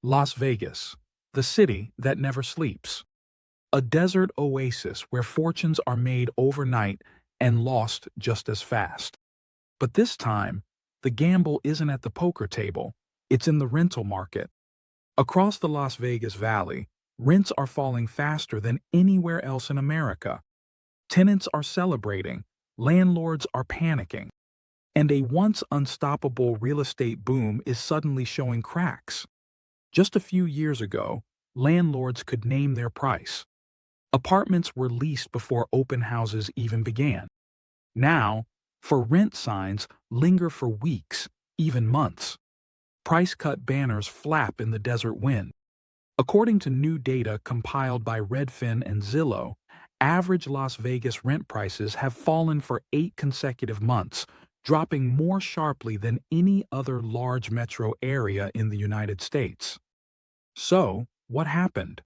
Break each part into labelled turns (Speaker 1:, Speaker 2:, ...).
Speaker 1: Las Vegas, the city that never sleeps. A desert oasis where fortunes are made overnight and lost just as fast. But this time, the gamble isn't at the poker table, it's in the rental market. Across the Las Vegas Valley, rents are falling faster than anywhere else in America. Tenants are celebrating, landlords are panicking, and a once unstoppable real estate boom is suddenly showing cracks. Just a few years ago, landlords could name their price. Apartments were leased before open houses even began. Now, for rent signs linger for weeks, even months. Price cut banners flap in the desert wind. According to new data compiled by Redfin and Zillow, average Las Vegas rent prices have fallen for 8 consecutive months, dropping more sharply than any other large metro area in the United States. So, what happened?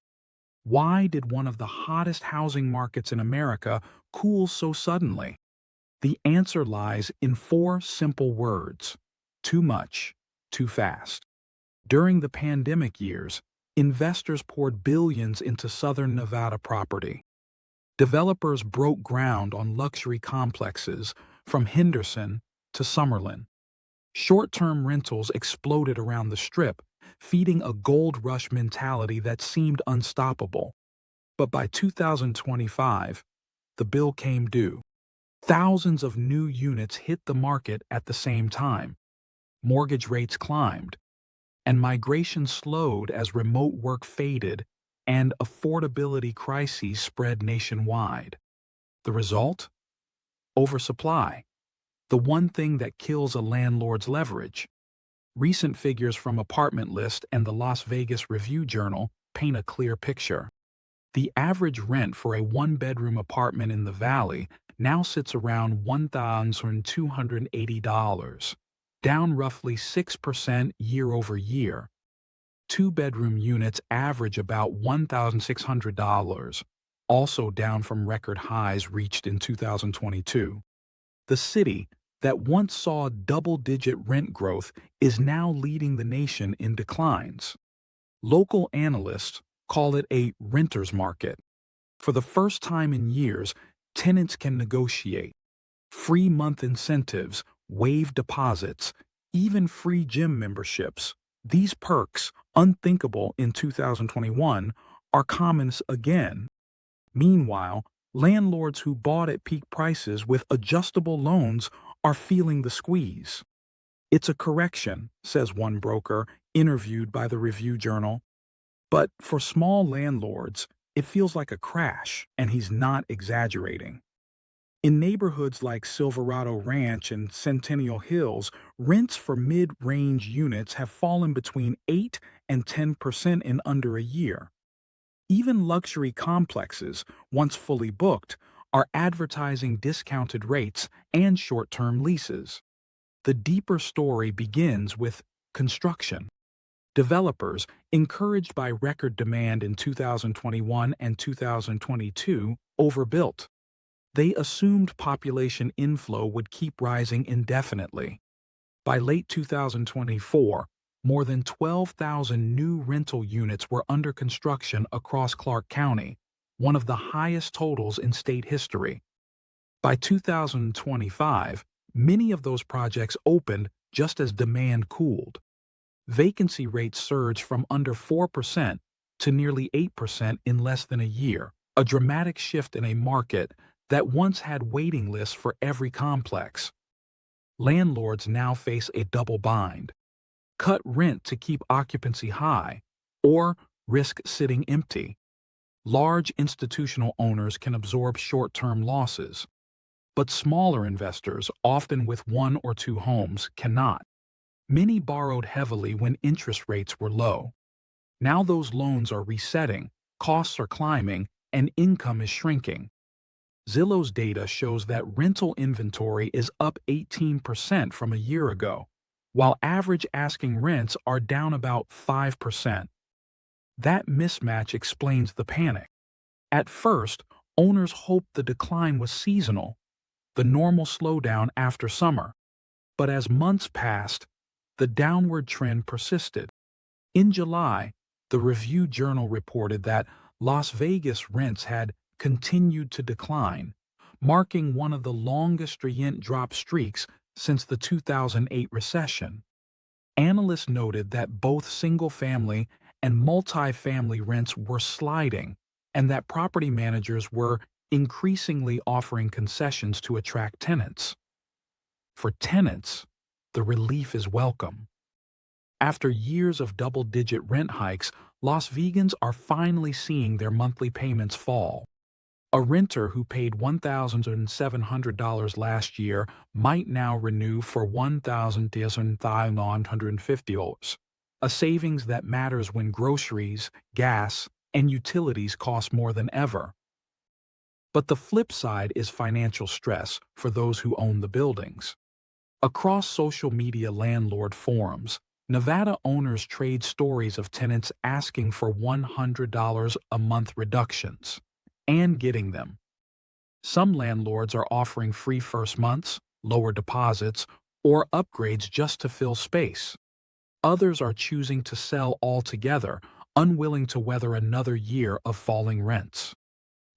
Speaker 1: Why did one of the hottest housing markets in America cool so suddenly? The answer lies in four simple words: too much, too fast. During the pandemic years, investors poured billions into southern Nevada property. Developers broke ground on luxury complexes from Henderson to Summerlin. Short-term rentals exploded around the Strip, feeding a gold rush mentality that seemed unstoppable. But by 2025, the bill came due. Thousands of new units hit the market at the same time. Mortgage rates climbed, and migration slowed as remote work faded and affordability crises spread nationwide. The result? Oversupply, the one thing that kills a landlord's leverage. Recent figures from Apartment List and the Las Vegas Review-Journal paint a clear picture. The average rent for a one-bedroom apartment in the Valley now sits around $1,280, down roughly 6% year over year. Two-bedroom units average about $1,600, also down from record highs reached in 2022. The city that once saw double-digit rent growth is now leading the nation in declines. Local analysts call it a renter's market. For the first time in years, tenants can negotiate. Free month incentives, waived deposits, even free gym memberships. These perks, unthinkable in 2021, are common again. Meanwhile, landlords who bought at peak prices with adjustable loans are feeling the squeeze. It's a correction, says one broker interviewed by the Review-Journal. But for small landlords, it feels like a crash, and he's not exaggerating. In neighborhoods like Silverado Ranch and Centennial Hills, rents for mid-range units have fallen between 8 and 10% in under a year. Even luxury complexes, once fully booked, are advertising discounted rates and short-term leases. The deeper story begins with construction. Developers, encouraged by record demand in 2021 and 2022, overbuilt. They assumed population inflow would keep rising indefinitely. By late 2024, more than 12,000 new rental units were under construction across Clark County, one of the highest totals in state history. By 2025, many of those projects opened just as demand cooled. Vacancy rates surged from under 4% to nearly 8% in less than a year, a dramatic shift in a market that once had waiting lists for every complex. Landlords now face a double bind: cut rent to keep occupancy high, or risk sitting empty. Large institutional owners can absorb short-term losses, but smaller investors, often with one or two homes, cannot. Many borrowed heavily when interest rates were low. Now those loans are resetting, costs are climbing, and income is shrinking. Zillow's data shows that rental inventory is up 18% from a year ago, while average asking rents are down about 5%. That mismatch explains the panic. At first, owners hoped the decline was seasonal, the normal slowdown after summer. But as months passed, the downward trend persisted. In July, the Review Journal reported that Las Vegas rents had continued to decline, marking one of the longest rent drop streaks since the 2008 recession. Analysts noted that both single-family and multi-family rents were sliding, and that property managers were increasingly offering concessions to attract tenants. For tenants, the relief is welcome. After years of double-digit rent hikes, Las Vegans are finally seeing their monthly payments fall. A renter who paid $1,700 last year might now renew for $1,950, a savings that matters when groceries, gas, and utilities cost more than ever. But the flip side is financial stress for those who own the buildings. Across social media landlord forums, Nevada owners trade stories of tenants asking for $100 a month reductions and getting them. Some landlords are offering free first months, lower deposits, or upgrades just to fill space. Others are choosing to sell altogether, unwilling to weather another year of falling rents.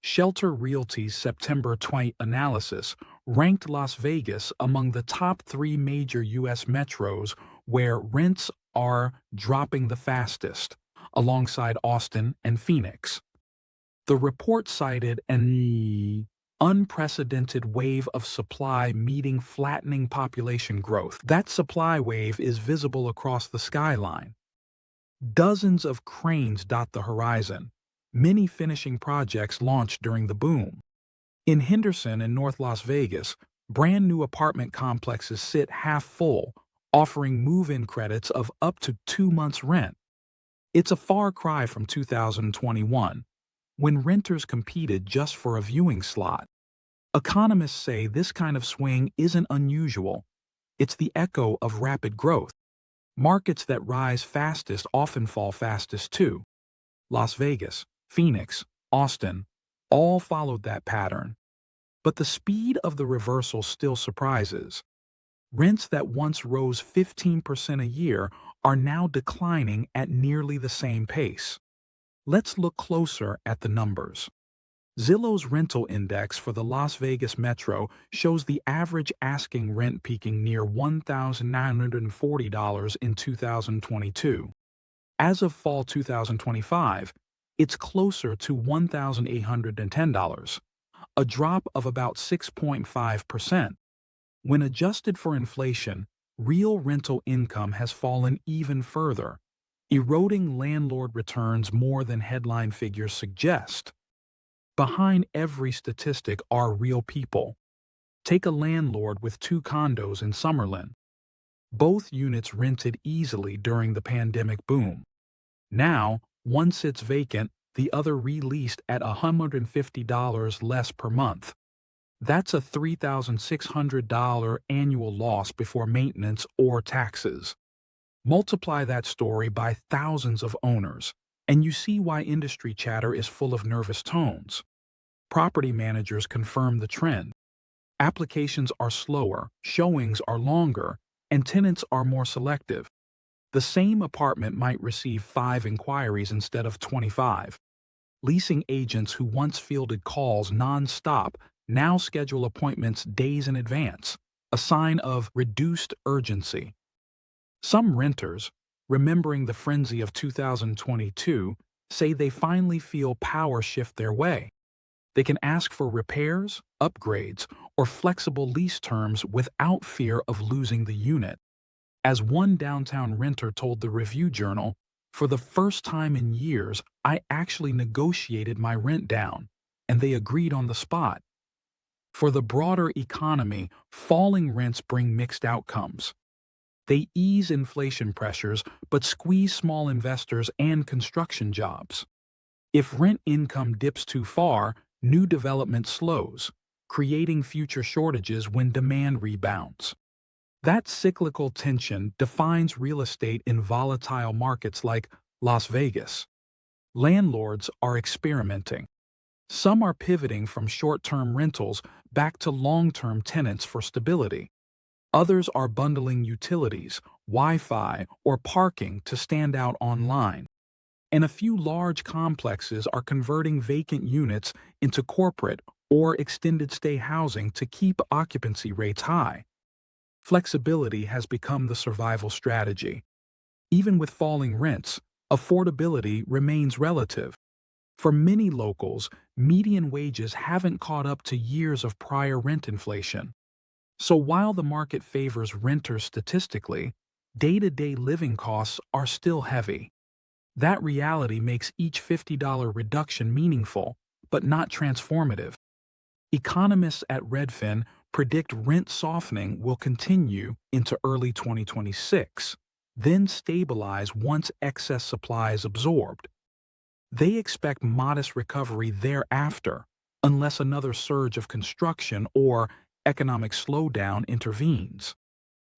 Speaker 1: Shelter Realty's September 20 analysis ranked Las Vegas among the top 3 major U.S. metros where rents are dropping the fastest, alongside Austin and Phoenix. The report cited an unprecedented wave of supply meeting flattening population growth. That supply wave is visible across the skyline. Dozens of cranes dot the horizon, many finishing projects launched during the boom. In Henderson and North Las Vegas, brand new apartment complexes sit half full, offering move-in credits of up to 2 months' rent. It's a far cry from 2021, when renters competed just for a viewing slot. Economists say this kind of swing isn't unusual. It's the echo of rapid growth. Markets that rise fastest often fall fastest too. Las Vegas, Phoenix, Austin, all followed that pattern. But the speed of the reversal still surprises. Rents that once rose 15% a year are now declining at nearly the same pace. Let's look closer at the numbers. Zillow's rental index for the Las Vegas metro shows the average asking rent peaking near $1,940 in 2022. As of fall 2025, it's closer to $1,810, a drop of about 6.5%. When adjusted for inflation, real rental income has fallen even further, eroding landlord returns more than headline figures suggest. Behind every statistic are real people. Take a landlord with 2 condos in Summerlin. Both units rented easily during the pandemic boom. Now, one sits vacant, the other re-leased at $150 less per month. That's a $3,600 annual loss before maintenance or taxes. Multiply that story by thousands of owners, and you see why industry chatter is full of nervous tones. Property managers confirm the trend. Applications are slower, showings are longer, and tenants are more selective. The same apartment might receive 5 inquiries instead of 25. Leasing agents who once fielded calls nonstop now schedule appointments days in advance, a sign of reduced urgency. Some renters, remembering the frenzy of 2022, say they finally feel power shift their way. They can ask for repairs, upgrades, or flexible lease terms without fear of losing the unit. As one downtown renter told the Review Journal, "For the first time in years, I actually negotiated my rent down, and they agreed on the spot." For the broader economy, falling rents bring mixed outcomes. They ease inflation pressures but squeeze small investors and construction jobs. If rent income dips too far, new development slows, creating future shortages when demand rebounds. That cyclical tension defines real estate in volatile markets like Las Vegas. Landlords are experimenting. Some are pivoting from short-term rentals back to long-term tenants for stability. Others are bundling utilities Wi-Fi, or parking to stand out online. And a few large complexes are converting vacant units into corporate or extended stay housing to keep occupancy rates high. Flexibility has become the survival strategy. Even with falling rents, affordability remains relative. For many locals, median wages haven't caught up to years of prior rent inflation. So while the market favors renters statistically, day-to-day living costs are still heavy. That reality makes each $50 reduction meaningful, but not transformative. Economists at Redfin predict rent softening will continue into early 2026, then stabilize once excess supply is absorbed. They expect modest recovery thereafter, unless another surge of construction or economic slowdown intervenes.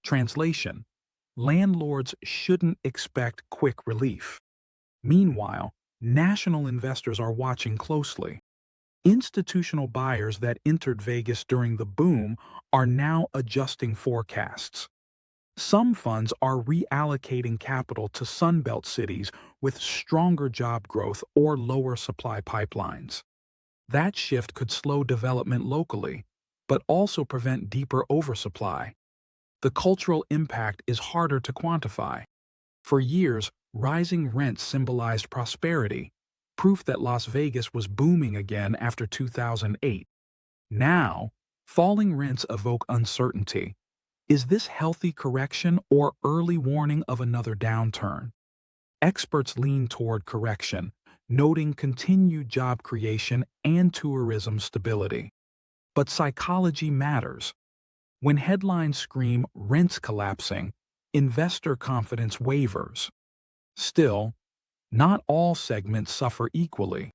Speaker 1: Translation: landlords shouldn't expect quick relief. Meanwhile, national investors are watching closely. Institutional buyers that entered Vegas during the boom are now adjusting forecasts. Some funds are reallocating capital to Sunbelt cities with stronger job growth or lower supply pipelines. That shift could slow development locally, but also prevent deeper oversupply. The cultural impact is harder to quantify. For years, rising rents symbolized prosperity, proof that Las Vegas was booming again after 2008. Now, falling rents evoke uncertainty. Is this healthy correction or early warning of another downturn? Experts lean toward correction, noting continued job creation and tourism stability. But psychology matters. When headlines scream rents collapsing, investor confidence wavers. Still, not all segments suffer equally.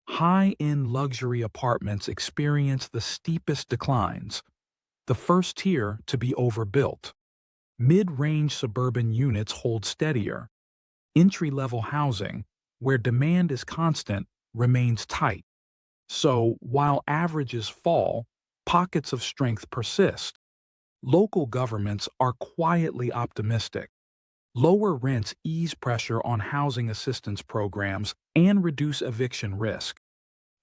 Speaker 1: High-end luxury apartments experience the steepest declines, the first tier to be overbuilt. Mid-range suburban units hold steadier. Entry-level housing, where demand is constant, remains tight. So, while averages fall, pockets of strength persist. Local governments are quietly optimistic. Lower rents ease pressure on housing assistance programs and reduce eviction risk.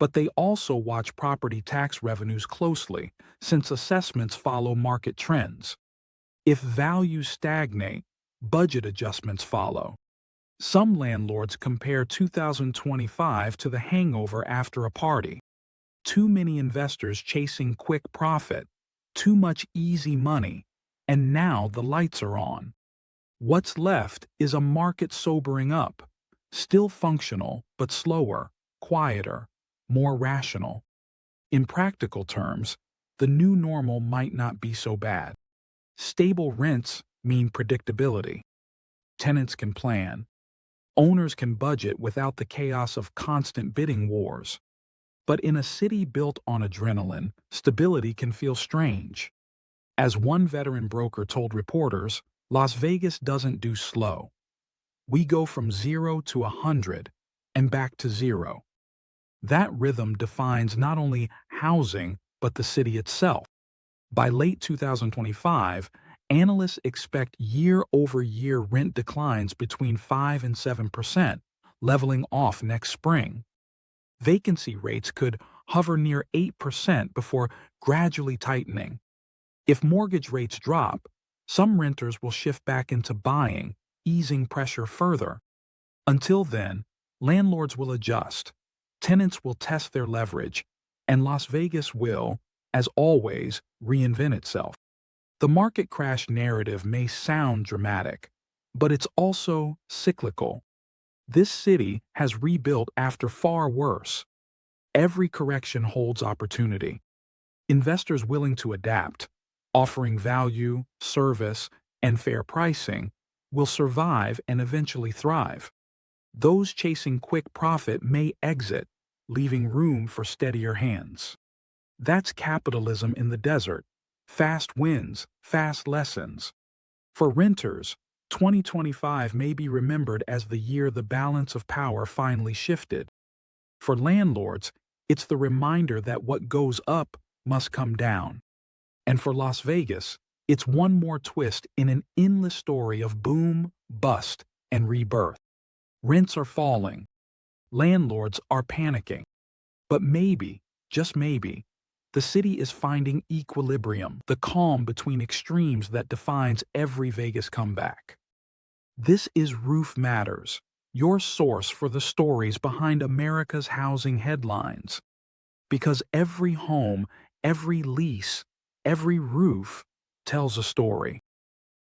Speaker 1: But they also watch property tax revenues closely, since assessments follow market trends. If values stagnate, budget adjustments follow. Some landlords compare 2025 to the hangover after a party. Too many investors chasing quick profit, too much easy money, and now the lights are on. What's left is a market sobering up, still functional but slower, quieter, more rational. In practical terms, the new normal might not be so bad. Stable rents mean predictability. Tenants can plan. Owners can budget without the chaos of constant bidding wars. But in a city built on adrenaline, stability can feel strange. As one veteran broker told reporters, Las Vegas doesn't do slow. We go from 0 to 100 and back to 0. That rhythm defines not only housing, but the city itself. By late 2025, analysts expect year-over-year rent declines between 5 and 7%, leveling off next spring. Vacancy rates could hover near 8% before gradually tightening. If mortgage rates drop, some renters will shift back into buying, easing pressure further. Until then, landlords will adjust, tenants will test their leverage, and Las Vegas will, as always, reinvent itself. The market crash narrative may sound dramatic, but it's also cyclical. This city has rebuilt after far worse. Every correction holds opportunity. Investors willing to adapt, offering value, service, and fair pricing, will survive and eventually thrive. Those chasing quick profit may exit, leaving room for steadier hands. That's capitalism in the desert. Fast wins, fast lessons. For renters, 2025 may be remembered as the year the balance of power finally shifted. For landlords, it's the reminder that what goes up must come down. And for Las Vegas, It's one more twist in an endless story of boom, bust, and rebirth. Rents are falling. Landlords are panicking. But maybe, just maybe, the city is finding equilibrium, the calm between extremes that defines every Vegas comeback. This is Roof Matters, your source for the stories behind America's housing headlines. Because every home, every lease, every roof tells a story.